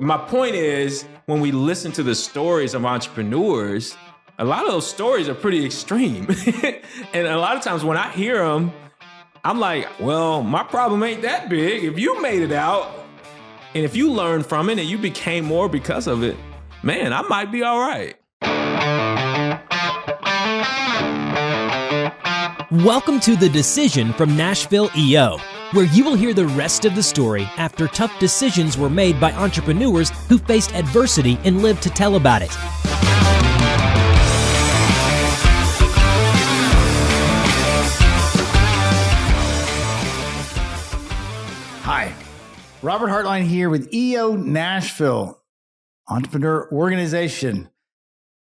my point is, when we listen to the stories of entrepreneurs, a lot of those stories are pretty extreme. And a lot of times when I hear them, I'm like, well, my problem ain't that big. If you made it out and if you learned from it and you became more because of it, man, I might be all right. Welcome to The Decision from Nashville EO, where you will hear the rest of the story after tough decisions were made by entrepreneurs who faced adversity and lived to tell about it. Hi, Robert Hartline here with EO Nashville, entrepreneur organization,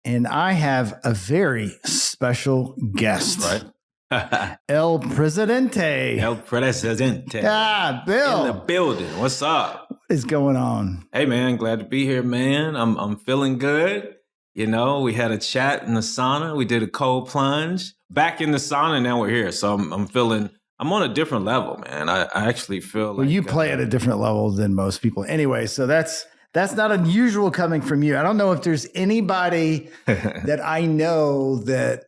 and I have a very special guest. Right. El Presidente. El Presidente. Ah, Bill. In the building. What's up? What is going on? Hey, man, glad to be here, man. I'm feeling good. You know, we had a chat in the sauna. We did a cold plunge. Back in the sauna, now we're here. So I'm feeling, I'm on a different level, man. I actually feel Well, you play at a different level than most people. Anyway, so that's not unusual coming from you. I don't know if there's anybody that I know that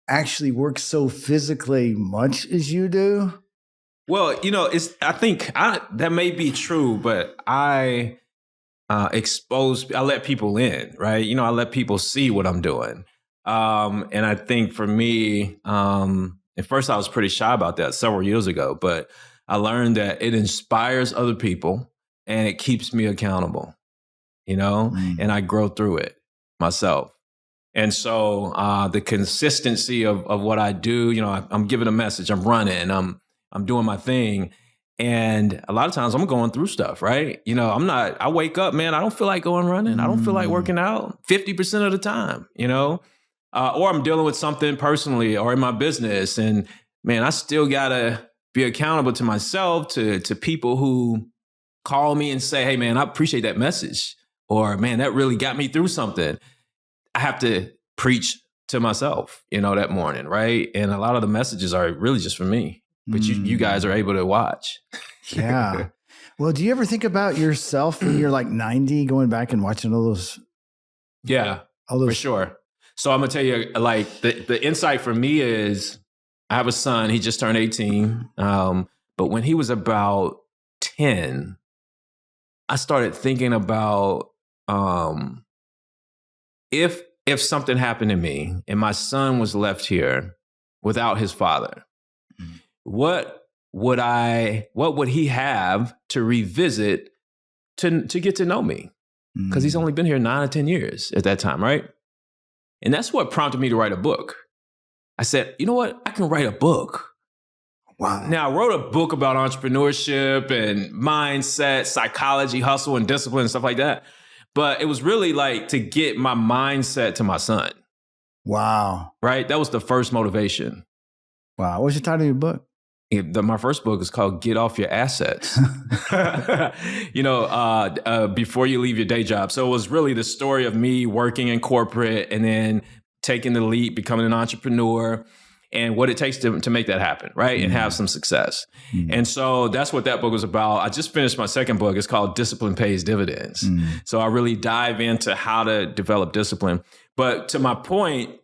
actually works so physically much as you do. Well, you know, I think that may be true, but I let people in, right? You know, I let people see what I'm doing. And I think for me, at first I was pretty shy about that several years ago, but I learned that it inspires other people and it keeps me accountable, you know, and I grow through it myself. And so the consistency of what I do, you know, I'm giving a message, I'm running, I'm doing my thing. And a lot of times I'm going through stuff, right? You know, I wake up, man, I don't feel like going running. I don't feel like working out 50% of the time, you know, or I'm dealing with something personally or in my business. And man, I still got to be accountable to myself, to people who call me and say, hey, man, I appreciate that message. Or man, that really got me through something. I have to preach to myself, you know, that morning, right? And a lot of the messages are really just for me, but you guys are able to watch. Yeah. Well, do you ever think about yourself when you're like 90, going back and watching all those? Yeah, for sure. So I'm gonna tell you, like the insight for me is, I have a son. He just turned 18, but when he was about 10, I started thinking about if something happened to me and my son was left here without his father, what would he have to revisit to get to know me? Because he's only been here 9 or 10 years at that time, right? And that's what prompted me to write a book. I said, you know what? I can write a book. Wow. Now, I wrote a book about entrepreneurship and mindset, psychology, hustle, and discipline and stuff like that. But it was really like to get my mindset to my son. Wow. Right? That was the first motivation. Wow. What's your title of your book? My first book is called Get Off Your Assets. You know, before you leave your day job. So it was really the story of me working in corporate and then taking the leap, becoming an entrepreneur, and what it takes to make that happen, right? And have some success. And so that's what that book was about. I just finished my second book. It's called Discipline Pays Dividends. So I really dive into how to develop discipline. But to my point,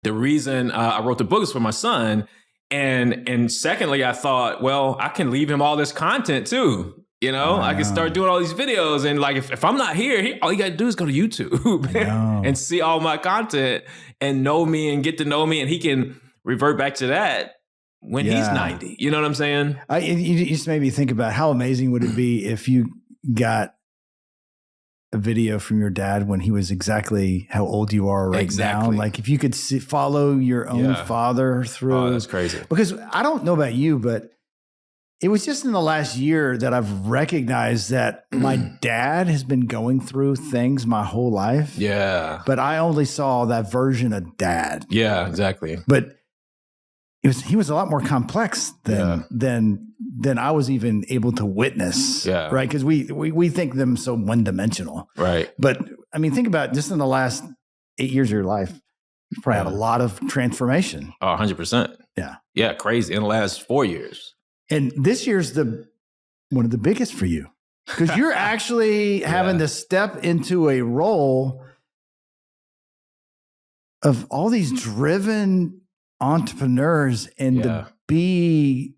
the reason I wrote the book is for my son. And secondly, I thought, well, I can leave him all this content too. You know, I can start doing all these videos. And like, if I'm not here, all you got to do is go to YouTube and see all my content and know me and get to know me. And he can revert back to that when he's 90. You know what I'm saying? You just made me think about how amazing would it be if you got a video from your dad when he was exactly how old you are right now. Like if you could follow your own father through. Oh, that's crazy. Because I don't know about you, but it was just in the last year that I've recognized that my dad has been going through things my whole life. Yeah. But I only saw that version of dad. Yeah, exactly. But he was a lot more complex than I was even able to witness. Yeah. Right. Because we think them so one dimensional. Right. But I mean, think about just in the last 8 years of your life, you've probably had a lot of transformation. Oh, 100%. Yeah. Yeah. Crazy. In the last 4 years. And this year's one of the biggest for you. because you're actually having to step into a role of all these driven entrepreneurs and to be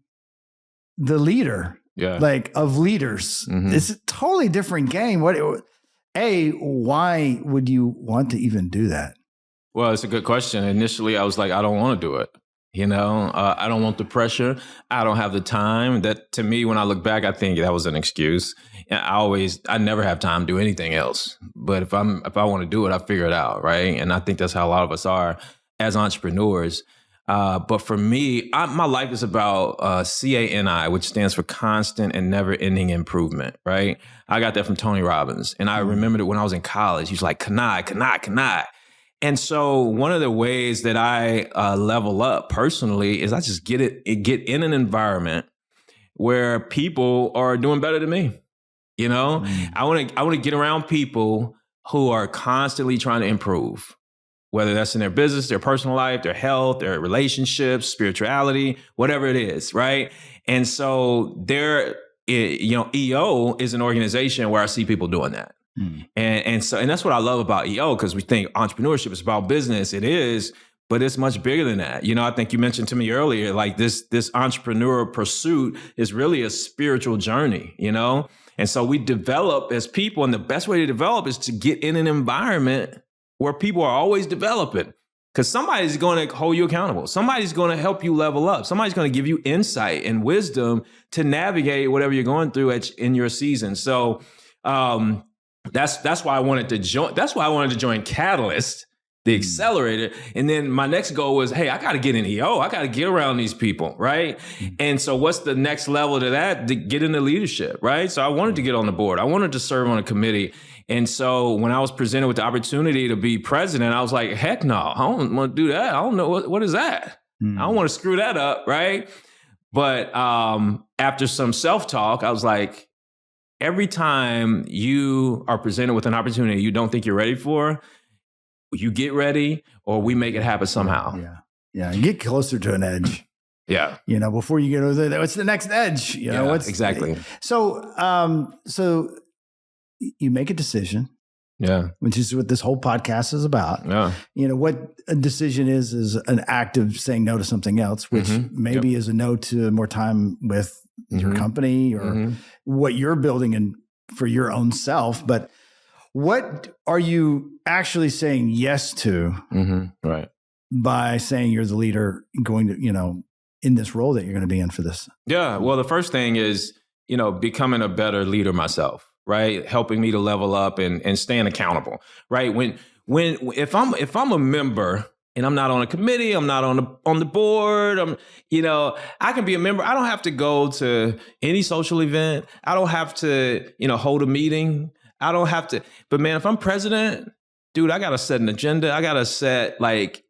the leader, like of leaders. It's a totally different game. Why would you want to even do that? Well, it's a good question. Initially, I was like, I don't want to do it. I don't want the pressure. I don't have the time. That, to me, when I look back, I think that was an excuse. I never have time to do anything else. But if I want to do it, I figure it out, right? And I think that's how a lot of us are as entrepreneurs. But for me, my life is about CANI, which stands for constant and never-ending improvement, right? I got that from Tony Robbins. And I remembered it when I was in college. He's like, Kanai. And so one of the ways that I level up personally is I just get in an environment where people are doing better than me. I want to get around people who are constantly trying to improve, whether that's in their business, their personal life, their health, their relationships, spirituality, whatever it is, right? And so EO is an organization where I see people doing that. And that's what I love about EO, because we think entrepreneurship is about business. It is, but it's much bigger than that. I think you mentioned to me earlier, like this entrepreneurial pursuit is really a spiritual journey, And so we develop as people, and the best way to develop is to get in an environment where people are always developing, because somebody's going to hold you accountable. Somebody's going to help you level up. Somebody's going to give you insight and wisdom to navigate whatever you're going through in your season. So, that's why I wanted to join. That's why I wanted to join Catalyst, the accelerator. And then my next goal was, hey, I got to get in EO. I got to get around these people, right? And so what's the next level to that? To get into leadership, right? So I wanted to get on the board. I wanted to serve on a committee. And so when I was presented with the opportunity to be president, I was like, heck no, I don't want to do that. I don't know what is that. I don't want to screw that up, right? But after some self-talk, I was like, every time you are presented with an opportunity you don't think you're ready for, you get ready, or we make it happen somehow. Yeah. And get closer to an edge. Before you get over there, what's the next edge? Exactly. So you make a decision. Which is what this whole podcast is about. What a decision is an act of saying no to something else, which maybe is a no to more time with your company or what you're building and for your own self. But what are you actually saying yes to right, by saying you're the leader going to, in this role that you're going to be in for this? Yeah. Well, the first thing is, becoming a better leader myself, right? Helping me to level up and staying accountable, right? If I'm a member and I'm not on a committee, I'm not on the board, I can be a member. I don't have to go to any social event. I don't have to, hold a meeting. I don't have to. But man, if I'm president, dude, I got to set an agenda. I got to set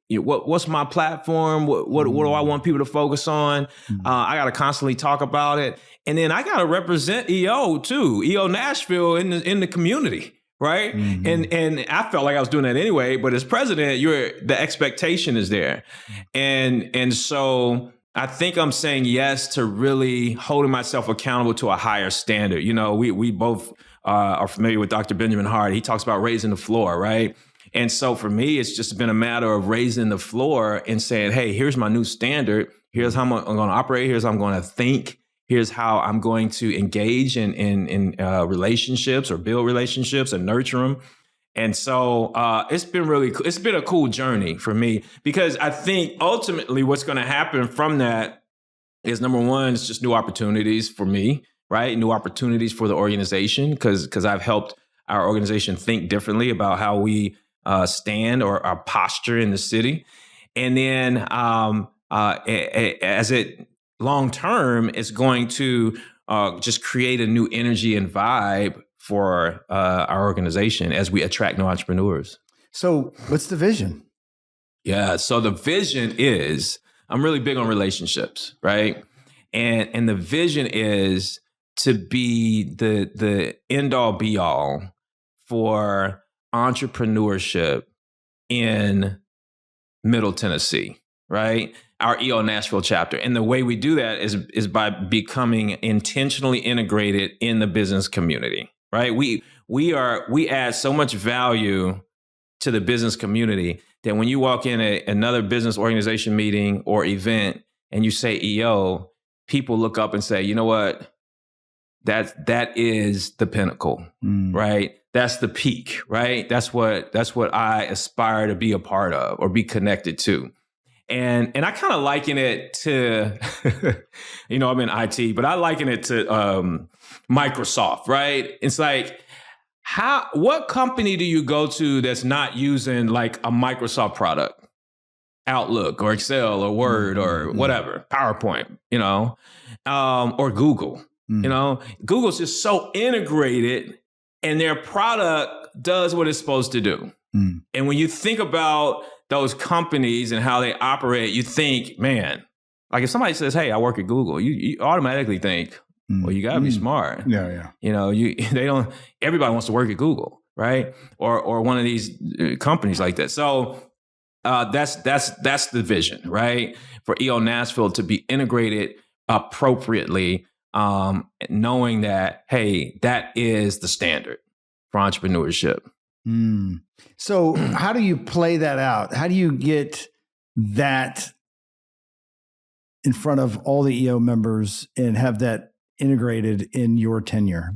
what's my platform? What do I want people to focus on? I got to constantly talk about it. And then I got to represent EO too, EO Nashville in the community. Right. And I felt like I was doing that anyway, but as president, the expectation is there. And so I think I'm saying yes to really holding myself accountable to a higher standard. We both are familiar with Dr. Benjamin Hart. He talks about raising the floor, right? And so for me, it's just been a matter of raising the floor and saying, hey, here's my new standard. Here's how I'm going to operate. Here's how I'm going to think. Here's how I'm going to engage in relationships or build relationships and nurture them. And so it's been a cool journey for me, because I think ultimately what's going to happen from that is, number one, it's just new opportunities for me, right? New opportunities for the organization, because I've helped our organization think differently about how we stand or our posture in the city. And then as it long term, it's going to just create a new energy and vibe for our organization as we attract new entrepreneurs. So what's the vision? Yeah. So the vision is, I'm really big on relationships, right? And the vision is to be the end all be all for entrepreneurship in Middle Tennessee, right? our EO Nashville chapter. And the way we do that is by becoming intentionally integrated in the business community, right? We add so much value to the business community that when you walk in another business organization meeting or event and you say EO, people look up and say, you know what? That is the pinnacle, right? That's the peak, right? That's what I aspire to be a part of or be connected to. And I kind of liken it to, I'm in IT, but I liken it to Microsoft, right? It's like, what company do you go to that's not using like a Microsoft product? Outlook or Excel or Word or whatever, PowerPoint, or Google. Google's just so integrated and their product does what it's supposed to do. And when you think about those companies and how they operate, you think, man, like if somebody says, hey, I work at Google, you automatically think, well, you gotta be smart. Yeah. Everybody wants to work at Google, right? Or one of these companies like that. So that's the vision, right? For EO Nashville to be integrated appropriately, knowing that, hey, that is the standard for entrepreneurship. So how do you play that out? How do you get that in front of all the EO members and have that integrated in your tenure?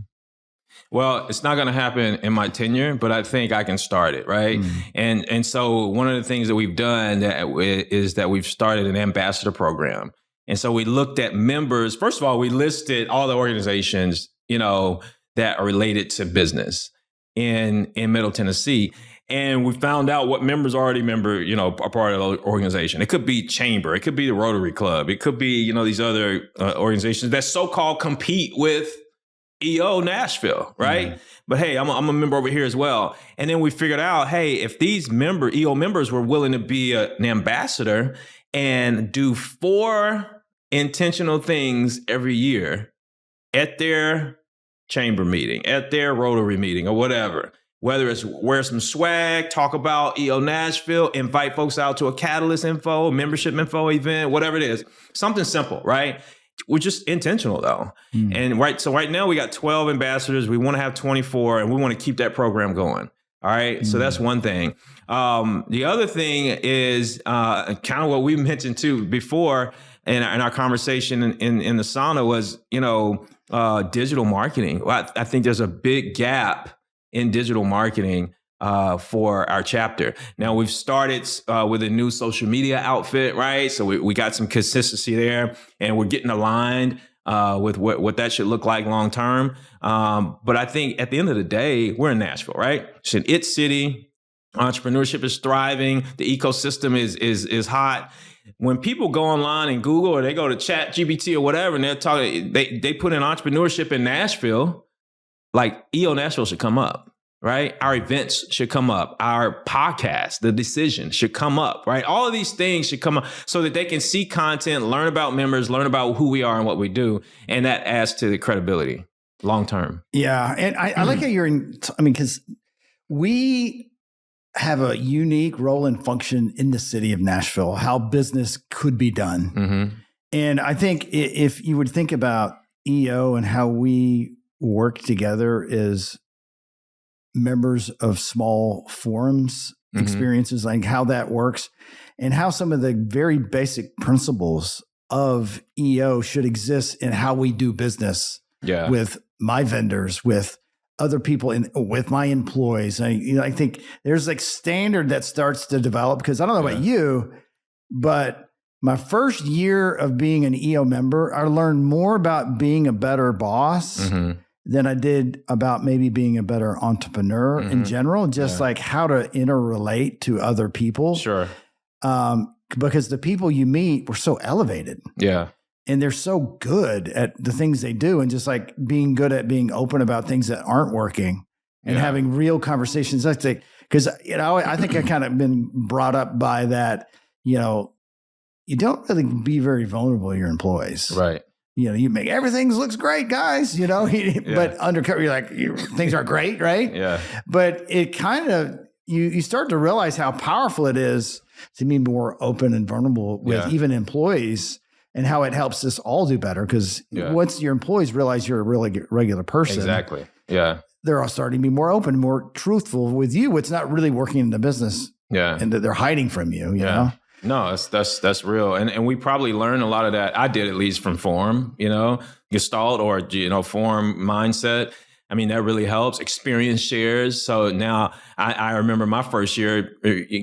Well, it's not going to happen in my tenure, but I think I can start it, right? And so one of the things that we've done is that we've started an ambassador program. And so we looked at members. First of all, we listed all the organizations, that are related to business in Middle Tennessee. And we found out what members already are part of the organization. It could be Chamber. It could be the Rotary Club. It could be, these other organizations that so-called compete with EO Nashville, right? But hey, I'm a member over here as well. And then we figured out, hey, if these EO members were willing to be an ambassador and do 4 intentional things every year at their chamber meeting, at their Rotary meeting or whatever, whether it's wear some swag, talk about EO Nashville, invite folks out to a Catalyst info, membership info event, whatever it is, something simple, right? We're just intentional though. And so right now we got 12 ambassadors. We want to have 24 and we want to keep that program going. All right. So that's one thing. The other thing is kind of what we mentioned too before in our conversation in the sauna was, digital marketing. Well, I think there's a big gap in digital marketing for our chapter. Now we've started with a new social media outfit, right? So we got some consistency there and we're getting aligned with what that should look like long term. But I think at the end of the day, we're in Nashville, right? It's an it city. Entrepreneurship is thriving. The ecosystem is hot. When people go online and Google or they go to ChatGPT or whatever, and they're talking, they put in entrepreneurship in Nashville, like EO Nashville should come up, right? Our events should come up. Our podcast, The Decision, should come up, right? All of these things should come up so that they can see content, learn about members, learn about who we are and what we do. And that adds to the credibility long term. Yeah. And I like how because we have a unique role and function in the city of Nashville, how business could be done. And I think if you would think about EO and how we work together as members of small forums, experiences, like how that works and how some of the very basic principles of EO should exist in how we do business with my vendors, with other people, with my employees. I think there's like standard that starts to develop because I don't know about you, but my first year of being an EO member, I learned more about being a better boss than I did about maybe being a better entrepreneur in general, just like how to interrelate to other people. Sure. Because the people you meet were so elevated. Yeah. And they're so good at the things they do and just like being good at being open about things that aren't working and having real conversations. I think, because, I think I kind of been brought up by that, you don't really be very vulnerable to your employees. Right. You make everything looks great, guys, but undercover, you're like, things aren't great. Right. Yeah. But it kind of, you start to realize how powerful it is to be more open and vulnerable with even employees, and how it helps us all do better. Because once your employees realize you're a really regular person, exactly, they're all starting to be more open, more truthful with you. What's not really working in the business, and that they're hiding from you. You know. No, that's real. And we probably learned a lot of that. I did, at least from Forum, Gestalt or, Forum mindset. I mean, that really helps. Experience shares. So now I remember my first year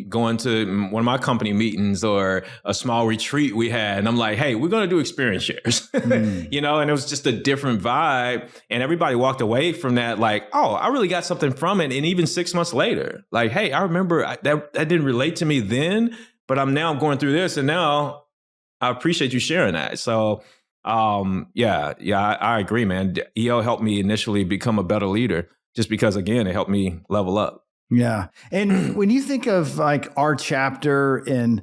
going to one of my company meetings or a small retreat we had. And I'm like, hey, we're going to do experience shares, and it was just a different vibe. And everybody walked away from that like, oh, I really got something from it. And even 6 months later, like, hey, I remember that didn't relate to me then, but I'm going through this. And now I appreciate you sharing that. So I agree, man. EO helped me initially become a better leader just because, again, it helped me level up. Yeah. And when you think of like our chapter, and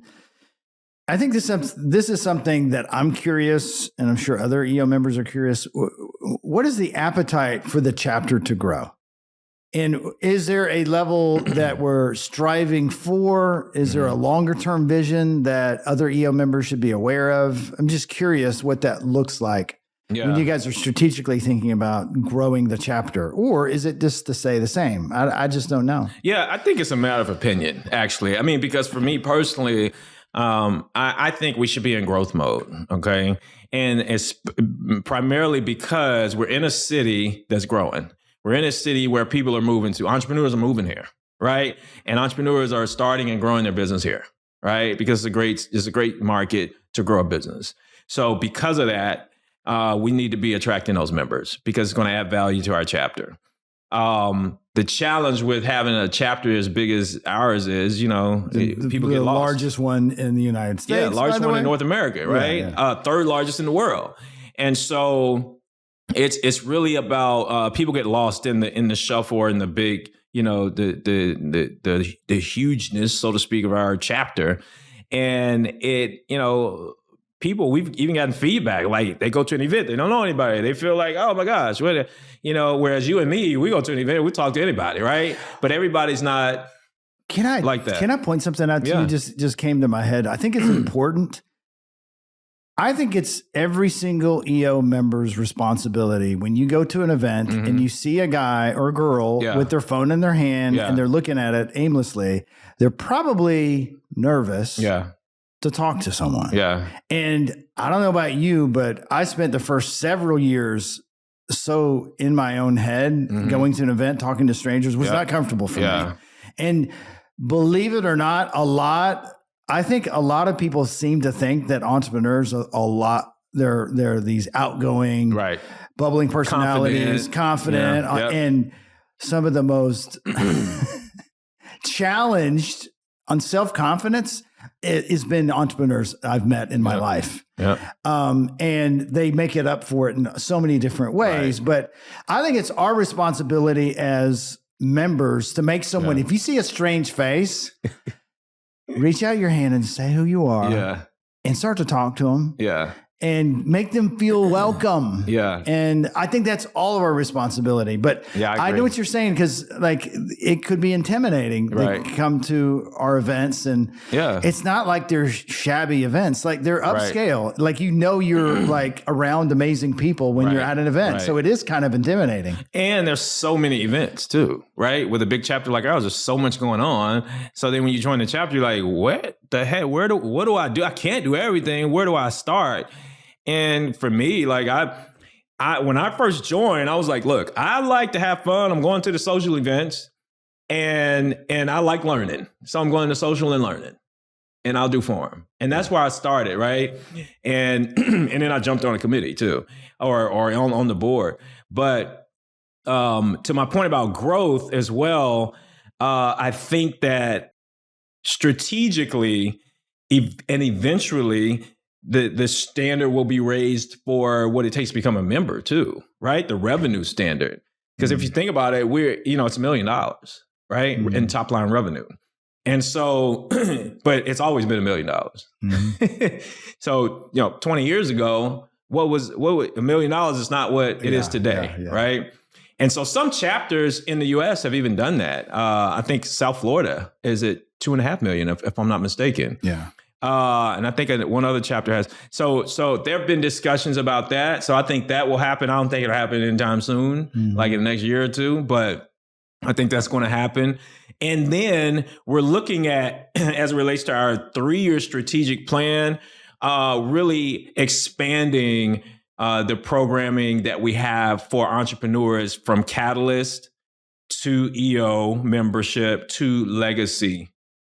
I think this is something that I'm curious, and I'm sure other EO members are curious. What is the appetite for the chapter to grow? And is there a level that we're striving for? Is there a longer term vision that other EO members should be aware of? I'm just curious what that looks like when you guys are strategically thinking about growing the chapter, or is it just to stay the same? I just don't know. Yeah, I think it's a matter of opinion, actually. I mean, because for me personally, I think we should be in growth mode. Okay. And it's primarily because we're in a city that's growing. We're in a city where people are moving to. Entrepreneurs are moving here, right? And entrepreneurs are starting and growing their business here, right? Because it's a great market to grow a business. So because of that, we need to be attracting those members because it's going to add value to our chapter. The challenge with having a chapter as big as ours is, people get lost. The largest one in the United States. Yeah, largest one in North America, right? Third largest in the world. And so it's really about people get lost in the shuffle or in the big, the hugeness, so to speak, of our chapter. And people, we've even gotten feedback, like they go to an event, they don't know anybody. They feel like, oh my gosh, whereas you and me, we go to an event, we talk to anybody, right? But everybody's not like that. Can I point something out to you? Just came to my head. I think it's important. I think it's every single EO member's responsibility when you go to an event and you see a guy or a girl with their phone in their hand and they're looking at it aimlessly, they're probably nervous to talk to someone. Yeah. And I don't know about you, but I spent the first several years so in my own head, going to an event, talking to strangers was not comfortable for me. And believe it or not, I think a lot of people seem to think that entrepreneurs they're these outgoing, bubbling personalities, confident and some of the most challenged on self-confidence has been entrepreneurs I've met in my life. And they make it up for it in so many different ways. But I think it's our responsibility as members to make someone, if you see a strange face, reach out your hand and say who you are and start to talk to them and make them feel welcome. And I think that's all of our responsibility. But I know what you're saying, because like it could be intimidating. They come to our events and it's not like they're shabby events. Like they're upscale. Like, you're like around amazing people when you're at an event. So it is kind of intimidating. And there's so many events too, right? With a big chapter like ours, there's so much going on. So then when you join the chapter, you're like, what the heck? What do I do? I can't do everything. Where do I start? And for me, like I when I first joined, I was like, look, I like to have fun. I'm going to the social events and I like learning. So I'm going to social and learning, and I'll do forum. And that's where I started, right? And and then I jumped on a committee too, or on the board. But to my point about growth as well, I think that strategically and eventually the standard will be raised for what it takes to become a member too, right? The revenue standard. Because if you think about it, it's $1 million, right? In top line revenue. And so, but it's always been $1 million. So, 20 years ago, what was $1 million is not what it is today, right? And so some chapters in the US have even done that. I think South Florida, is it 2.5 million, if I'm not mistaken. Yeah. And I think one other chapter has. So there have been discussions about that. So I think that will happen. I don't think it'll happen anytime soon, like in the next year or two, but I think that's going to happen. And then we're looking at, as it relates to our 3-year strategic plan, really expanding the programming that we have for entrepreneurs from Catalyst to EO membership to legacy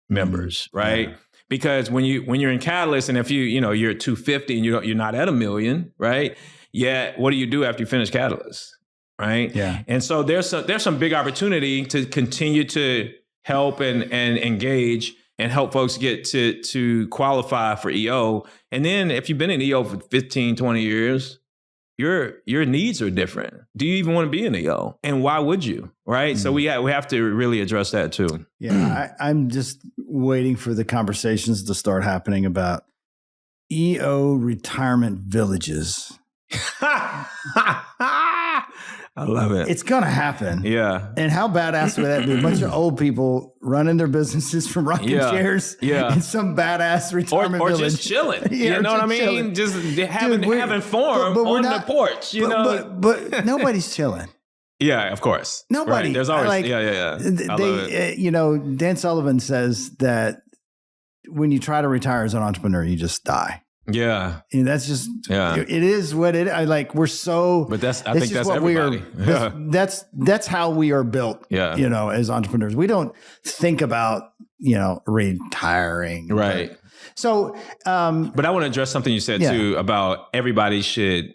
members, right? Yeah. Because when you're in Catalyst, and if you're at 250 and you're not at $1 million, right? Yet what do you do after you finish Catalyst, right? Yeah. And so there's some big opportunity to continue to help and engage and help folks get to qualify for EO. And then if you've been in EO for 15, 20 years, your needs are different. Do you even want to be in EO? And why would you? Right. So we have to really address that too. Yeah. I'm just waiting for the conversations to start happening about EO retirement villages. I love it. It's going to happen. Yeah. And how badass would that be? A bunch of old people running their businesses from rocking chairs in some badass retirement village. Or just chilling. You know what I mean? Chilling. Just having form on the porch, But nobody's chilling. Yeah, of course. Nobody. Right. There's always, Dan Sullivan says that when you try to retire as an entrepreneur, you just die. Yeah. And that's just, it is what it is. We're so, but I think that's everybody. That's how we are built, as entrepreneurs. We don't think about, retiring. Right. So, but I want to address something you said too about everybody should,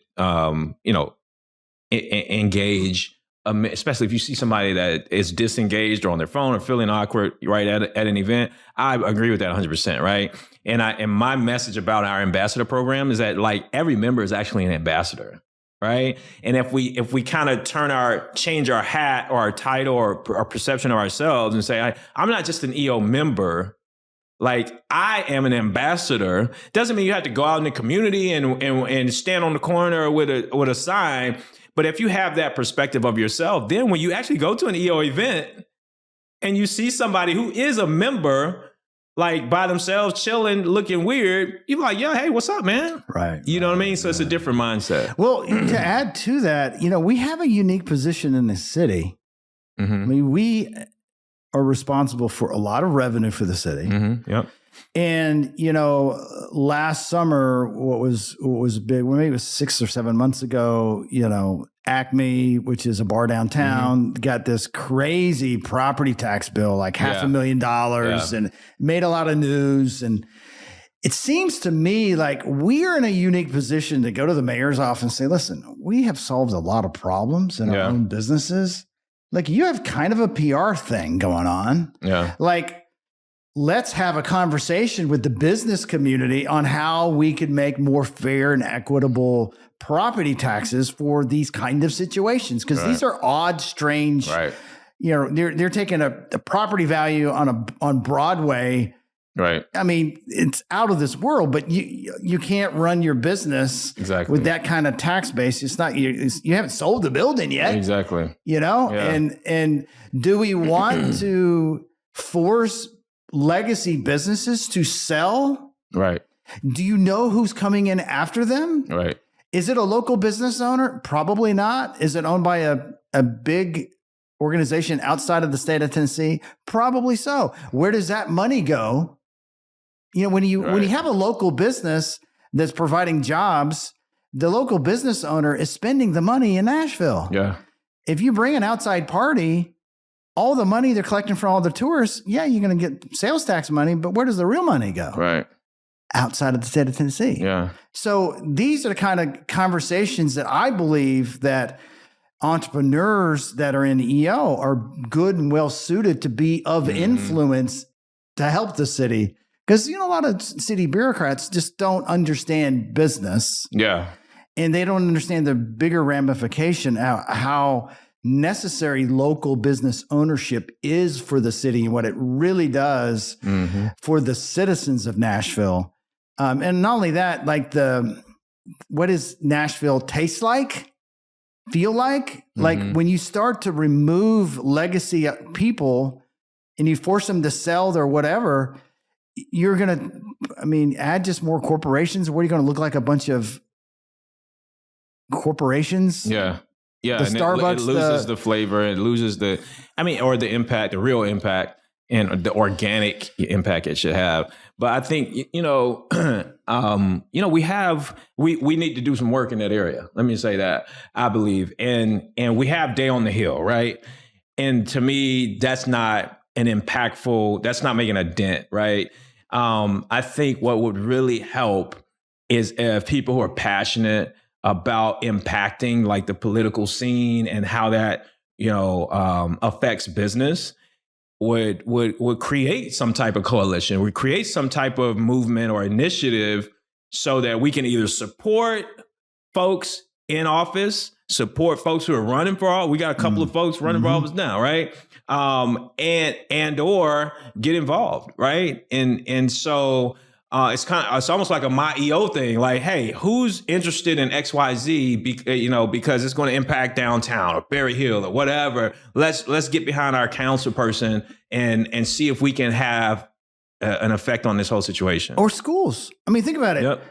engage, especially if you see somebody that is disengaged or on their phone or feeling awkward right at an event. I agree with that 100%. Right. And my message about our ambassador program is that every member is actually an ambassador, right? And if we kind of change our hat or our title or our perception of ourselves and say, I'm not just an EO member, I am an ambassador, doesn't mean you have to go out in the community and stand on the corner with a sign. But if you have that perspective of yourself, then when you actually go to an EO event and you see somebody who is a member, by themselves, chilling, looking weird, you're like, yeah, hey, what's up, man? Right. You know what I mean? So it's a different mindset. Well, to add to that, we have a unique position in this city. Mm-hmm. I mean, we are responsible for a lot of revenue for the city. Mm-hmm. Yep. And, last summer, what was big, maybe it was 6 or 7 months ago, Acme, which is a bar downtown, got this crazy property tax bill, $500,000 and made a lot of news. And it seems to me like we are in a unique position to go to the mayor's office and say, listen, we have solved a lot of problems in our own businesses. You have kind of a PR thing going on. Yeah. Let's have a conversation with the business community on how we could make more fair and equitable property taxes for these kind of situations. Because these are odd, strange, they're taking a property value on Broadway. Right. I mean, it's out of this world, but you can't run your business with that kind of tax base. It's not, you haven't sold the building yet. Exactly. And do we want to force legacy businesses to sell? Right. Do you know who's coming in after them? Right. Is it a local business owner? Probably not. Is it owned by a big organization outside of the state of Tennessee? Probably so. Where does that money go? When you have a local business that's providing jobs, the local business owner is spending the money in Nashville. Yeah. If you bring an outside party, all the money they're collecting from all the tourists, you're going to get sales tax money, but where does the real money go? Right. Outside of the state of Tennessee. Yeah. So these are the kind of conversations that I believe that entrepreneurs that are in EO are good and well suited to be of influence to help the city. Because, a lot of city bureaucrats just don't understand business. Yeah. And they don't understand the bigger ramification, how necessary local business ownership is for the city and what it really does for the citizens of Nashville. And not only that, what does Nashville taste like, feel like? When you start to remove legacy people and you force them to sell their whatever, you're going to, add just more corporations. What are you going to look like? A bunch of corporations? Yeah. Yeah. The and Starbucks, it loses the flavor. It loses or the impact, the real impact and the organic impact it should have. But I think, we need to do some work in that area. Let me say that, I believe. And we have Day on the Hill, right? And to me, that's not that's not making a dent, right? I think what would really help is if people who are passionate about impacting like the political scene and how that, affects business would create some type of coalition, would create some type of movement or initiative so that we can either support folks in office, support folks who are running for office. We got a couple of folks running for office now, right? And or get involved, right? And so it's almost like a My EO thing. Like, hey, who's interested in XYZ? Because it's going to impact downtown or Berry Hill or whatever. Let's get behind our council person and see if we can have an effect on this whole situation. Or schools. Think about it. Yep.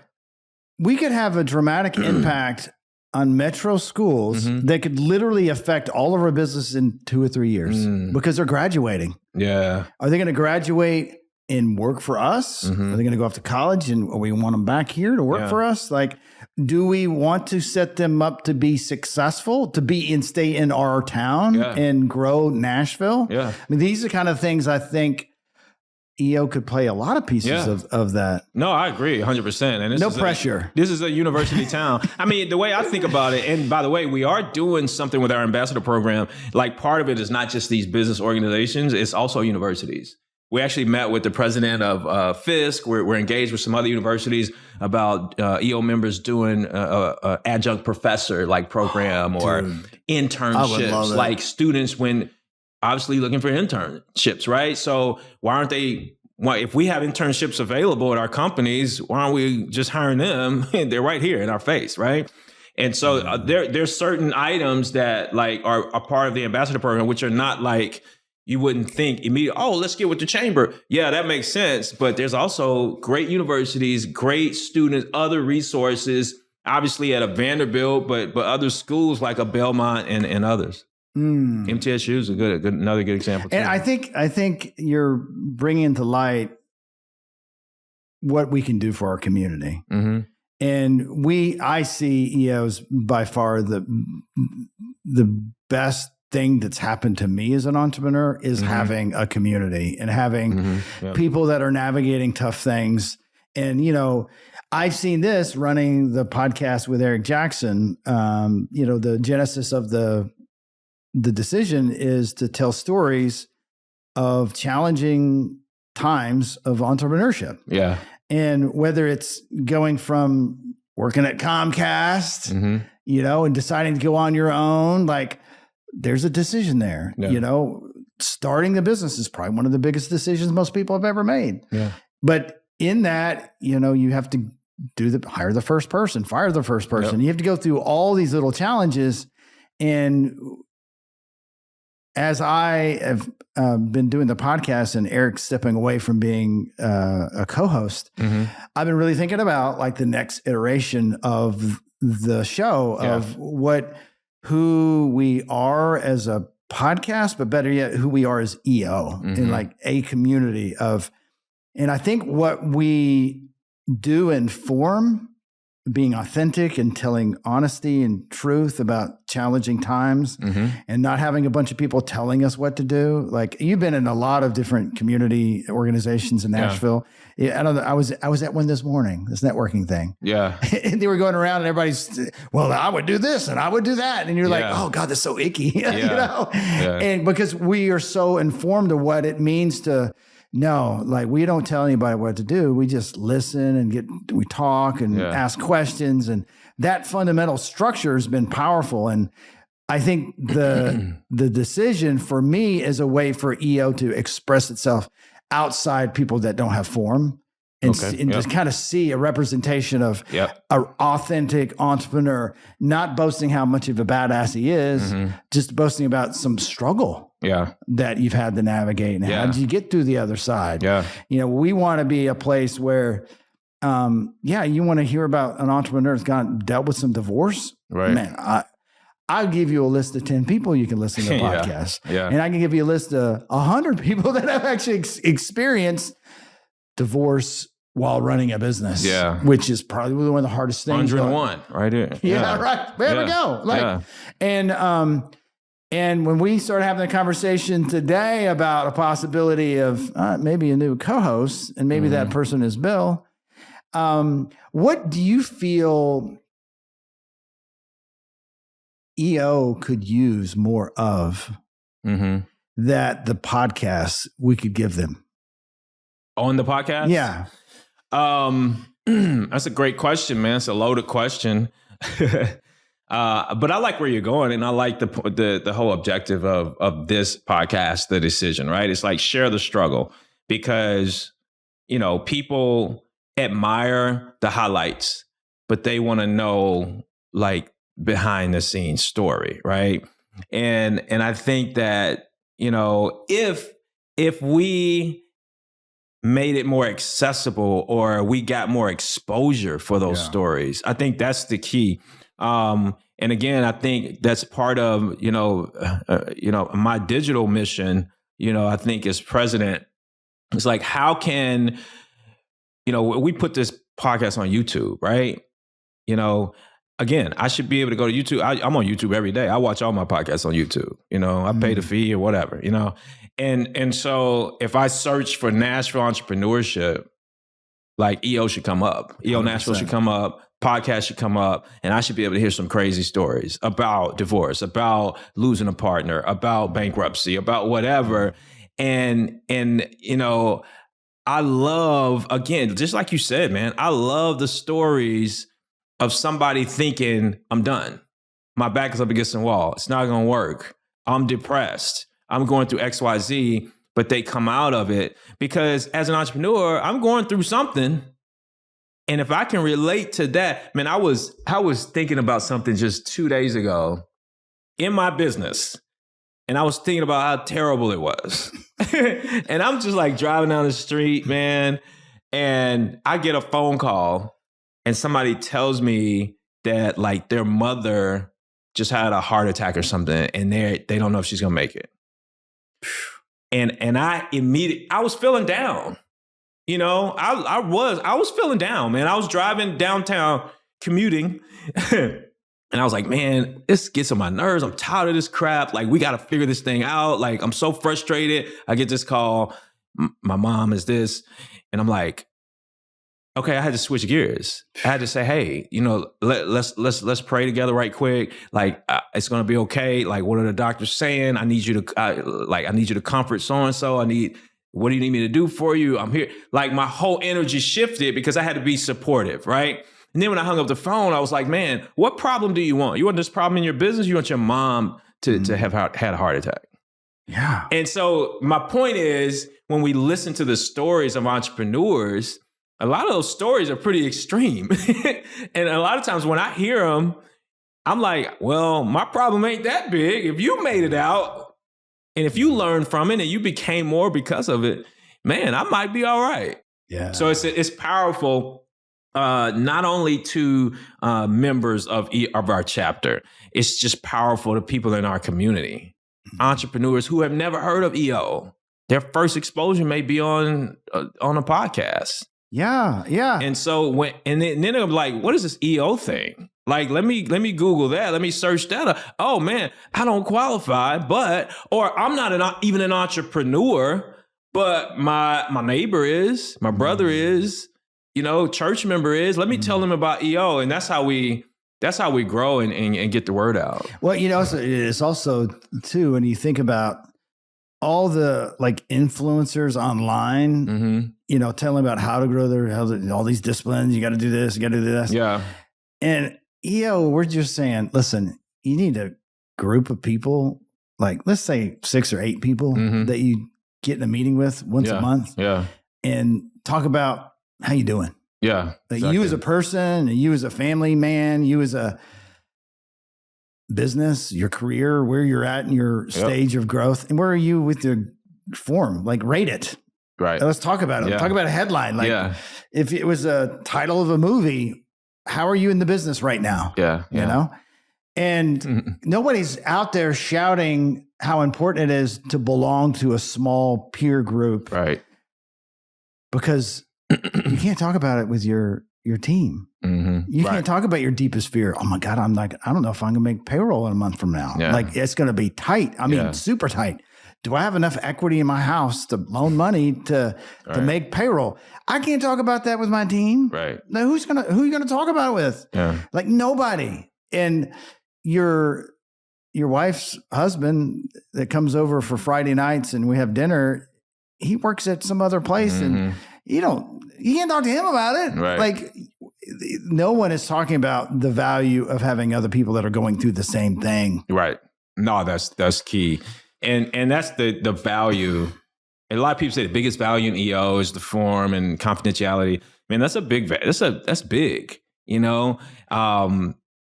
We could have a dramatic impact on metro schools that could literally affect all of our business in 2 or 3 years because they're graduating. Yeah. Are they going to graduate and work for us? Are they going to go off to college and we want them back here to work for us? Like, do we want to set them up to be successful, to be and stay in our town and grow Nashville? Yeah. These are kind of things I think EO could play a lot of pieces of that. No, I agree 100%. And no pressure. This is a university town. The way I think about it, and by the way, we are doing something with our ambassador program. Like, part of it is not just these business organizations, it's also universities. We actually met with the president of Fisk. We're engaged with some other universities about EO members doing a adjunct professor like program or internships, like students when obviously looking for internships, right? So why aren't they? If we have internships available at our companies, why aren't we just hiring them? And they're right here in our face, right? And so there's certain items that like are part of the ambassador program, which are not like, you wouldn't think immediately, let's get with the chamber. Yeah, that makes sense. But there's also great universities, great students, other resources, obviously at a Vanderbilt, but other schools like a Belmont and others. MTSU is another good example too. And I think you're bringing to light what we can do for our community. And I see EOs by far the best thing that's happened to me as an entrepreneur is having a community and having people that are navigating tough things. And, I've seen this running the podcast with Eric Jackson. The genesis of the decision is to tell stories of challenging times of entrepreneurship. Yeah. And whether it's going from working at Comcast, and deciding to go on your own, like, there's a decision there. Starting the business is probably one of the biggest decisions most people have ever made. Yeah. But in that, you have to hire the first person, fire the first person. You have to go through all these little challenges. And as I have been doing the podcast and Eric stepping away from being a co-host, I've been really thinking about like the next iteration of the show of who we are as a podcast, but better yet, who we are as EO in like a community of, and I think what we do inform being authentic and telling honesty and truth about challenging times and not having a bunch of people telling us what to do. Like, you've been in a lot of different community organizations in Nashville. Yeah, I don't know. I was at one this morning, this networking thing. Yeah. And they were going around and everybody's, well, I would do this and I would do that. And you're like, oh God, that's so icky. And because we are so informed of what it means to, we don't tell anybody what to do. We just listen and we talk and ask questions. And that fundamental structure has been powerful. And I think the decision for me is a way for EO to express itself outside people that don't have form and just kind of see a representation of an authentic entrepreneur, not boasting how much of a badass he is, just boasting about some struggle. that you've had to navigate, and how did you get through the other side? We want to be a place where, you want to hear about an entrepreneur that's dealt with some divorce. Right. Man, I'll give you a list of 10 people you can listen to the podcast. And I can give you a list of 100 people that have actually experienced divorce while running a business. Which is probably one of the hardest things. 101 right here. Right. There we go. And when we started having the conversation today about a possibility of maybe a new co-host, and maybe that person is Bill, what do you feel EO could use more of that the podcast we could give them? On the podcast? Yeah. That's a great question, man. It's a loaded question. But I like where you're going, and I like the whole objective of this podcast, The Decision, right? It's like share the struggle, because, people admire the highlights, but they want to know like behind the scenes story, right? And I think that, if we made it more accessible, or we got more exposure for those stories, I think that's the key. And again, I think that's part of, my digital mission, I think as president, it's like, how can, we put this podcast on YouTube, right? Again, I should be able to go to YouTube. I'm on YouTube every day. I watch all my podcasts on YouTube. I pay the fee or whatever, And so if I search for Nashville entrepreneurship, like EO should come up. EO Nashville should come up. Podcast should come up, and I should be able to hear some crazy stories about divorce, about losing a partner, about bankruptcy, about whatever. And I love, again, just like you said, man, I love the stories of somebody thinking, I'm done. My back is up against the wall. It's not going to work. I'm depressed. I'm going through XYZ, but they come out of it, because as an entrepreneur, I'm going through something. And if I can relate to that, man, I was thinking about something just 2 days ago in my business. And I was thinking about how terrible it was. And I'm just like driving down the street, man. And I get a phone call, and somebody tells me that like their mother just had a heart attack or something, and they don't know if she's gonna make it. And I was feeling down. I was feeling down, man. I was driving downtown, commuting, and I was like, man, this gets on my nerves. I'm tired of this crap. Like, we got to figure this thing out. Like, I'm so frustrated. I get this call. My mom is this. And I'm like, okay, I had to switch gears. I had to say, hey, let's pray together right quick. Like, it's going to be okay. Like, what are the doctors saying? I need you to comfort so-and-so. What do you need me to do for you? I'm here. Like, my whole energy shifted because I had to be supportive, right? And then when I hung up the phone, I was like, man, what problem do you want? You want this problem in your business? You want your mom to have had a heart attack? Yeah. And so my point is, when we listen to the stories of entrepreneurs, a lot of those stories are pretty extreme. And a lot of times when I hear them, I'm like, well, my problem ain't that big. If you made it out, and if you learned from it and you became more because of it, man, I might be all right. Yeah. So it's powerful, not only to members of our chapter. It's just powerful to people in our community, entrepreneurs who have never heard of EO. Their first exposure may be on a podcast. Yeah, yeah. And so then they're like, what is this EO thing? Like, let me Google that. Let me search that up. Oh man, I don't qualify, or I'm not even an entrepreneur, but my neighbor is, my brother is, church member is. Let me tell them about EO. And that's how we grow and get the word out. Well, it's also too, when you think about all the like influencers online, telling about how to grow all these disciplines. You got to do this, you got to do this. Yeah. And EO, we're just saying, listen, you need a group of people, like let's say 6 or 8 people that you get in a meeting with once a month. Yeah. And talk about how you doing. Yeah. Exactly. You as a person, and you as a family man, you as business, your career, where you're at in your stage of growth, and where are you with your form? Like, rate it. Right. Let's talk about it. Talk about a headline. Like, if it was a title of a movie, how are you in the business right now? Yeah. You know? And nobody's out there shouting how important it is to belong to a small peer group. Right. Because you can't talk about it with your team. You can't talk about your deepest fear. Oh my God, I don't know if I'm gonna make payroll in a month from now. Like, it's gonna be tight. I mean, super tight. Do I have enough equity in my house to loan money to make payroll? I can't talk about that with my team. Right. Now, who are you gonna talk about it with? Like, nobody. And your wife's husband that comes over for Friday nights and we have dinner, he works at some other place, and you can't talk to him about it. Right. Like, no one is talking about the value of having other people that are going through the same thing. Right. No, that's key. And that's the value. And a lot of people say the biggest value in EO is the form and confidentiality. Man, that's a big, that's big, you know?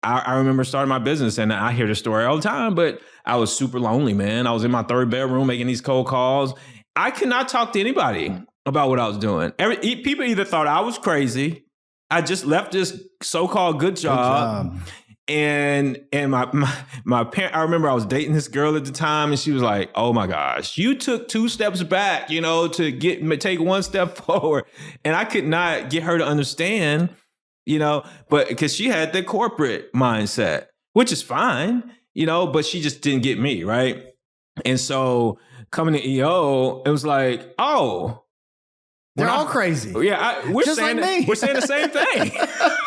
I remember starting my business, and I hear the story all the time, but I was super lonely, man. I was in my 3rd bedroom making these cold calls. I could not talk to anybody about what I was doing. People either thought I was crazy. I just left this so-called good job. And my parent, I remember I was dating this girl at the time, and she was like, "Oh my gosh, you took 2 steps back, you know, to take 1 step forward." And I could not get her to understand, you know, but because she had the corporate mindset, which is fine, you know, but she just didn't get me, right? And so coming to EO, it was like, oh, they're all crazy. Yeah, we're saying the same thing.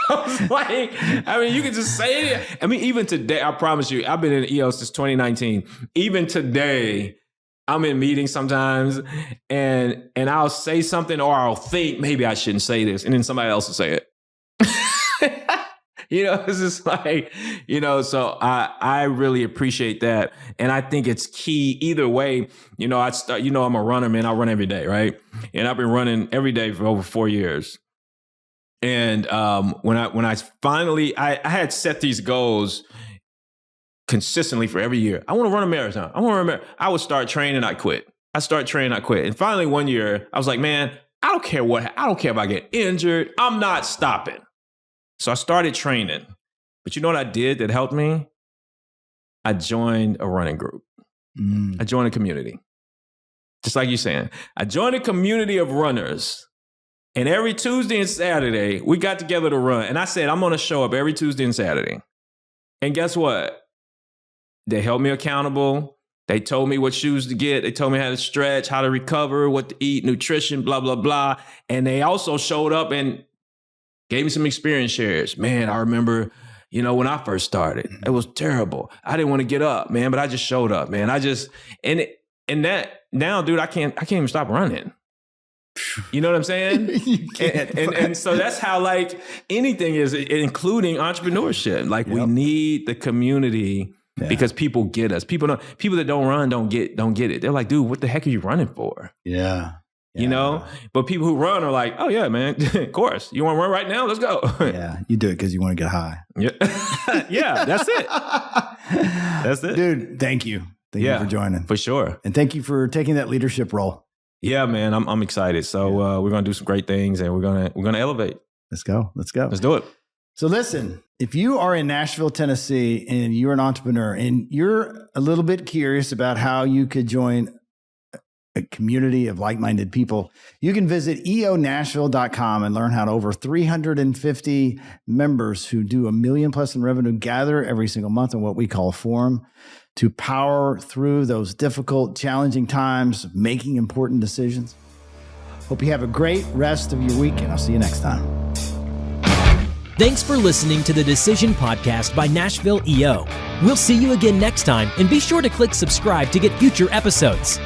I was like, I mean, you can just say it. I mean, even today, I promise you, I've been in EO since 2019. Even today, I'm in meetings sometimes, and I'll say something, or I'll think maybe I shouldn't say this, and then somebody else will say it. You know, it's just like, you know, so I really appreciate that. And I think it's key either way. You know, I'm a runner, man. I run every day, right? And I've been running every day for over 4 years. And when I finally, I had set these goals consistently for every year. I want to run a marathon. I would start training, I quit. And finally one year, I was like, man, I don't care if I get injured. I'm not stopping. So I started training. But you know what I did that helped me? I joined a running group. I joined a community. Just like you're saying. I joined a community of runners. And every Tuesday and Saturday, we got together to run. And I said, I'm going to show up every Tuesday and Saturday. And guess what? They held me accountable. They told me what shoes to get. They told me how to stretch, how to recover, what to eat, nutrition, blah, blah, blah. And they also showed up and gave me some experience shares. Man, I remember, you know, when I first started, it was terrible. I didn't want to get up, man, but I just showed up, man. And that now, dude, I can't even stop running. You know what I'm saying? You can't. And so that's how, like, anything is, including entrepreneurship. Like, we need the community because people get us. People that don't run don't get it. They're like, dude, what the heck are you running for? Yeah. You know, but people who run are like, oh yeah, man, of course. You want to run right now? Let's go. Yeah, you do it because you want to get high. Yeah, yeah, that's it. That's it, dude. Thank you. Thank you for joining, for sure, and thank you for taking that leadership role. Yeah, man, I'm excited. So we're gonna do some great things, and we're gonna elevate. Let's go. Let's do it. So listen, if you are in Nashville, Tennessee, and you're an entrepreneur, and you're a little bit curious about how you could join a community of like-minded people, you can visit eonashville.com and learn how over 350 members who do $1 million+ in revenue gather every single month in what we call a forum to power through those difficult, challenging times, making important decisions. Hope you have a great rest of your week, and I'll see you next time. Thanks for listening to the Decision Podcast by Nashville EO. We'll see you again next time, and be sure to click subscribe to get future episodes.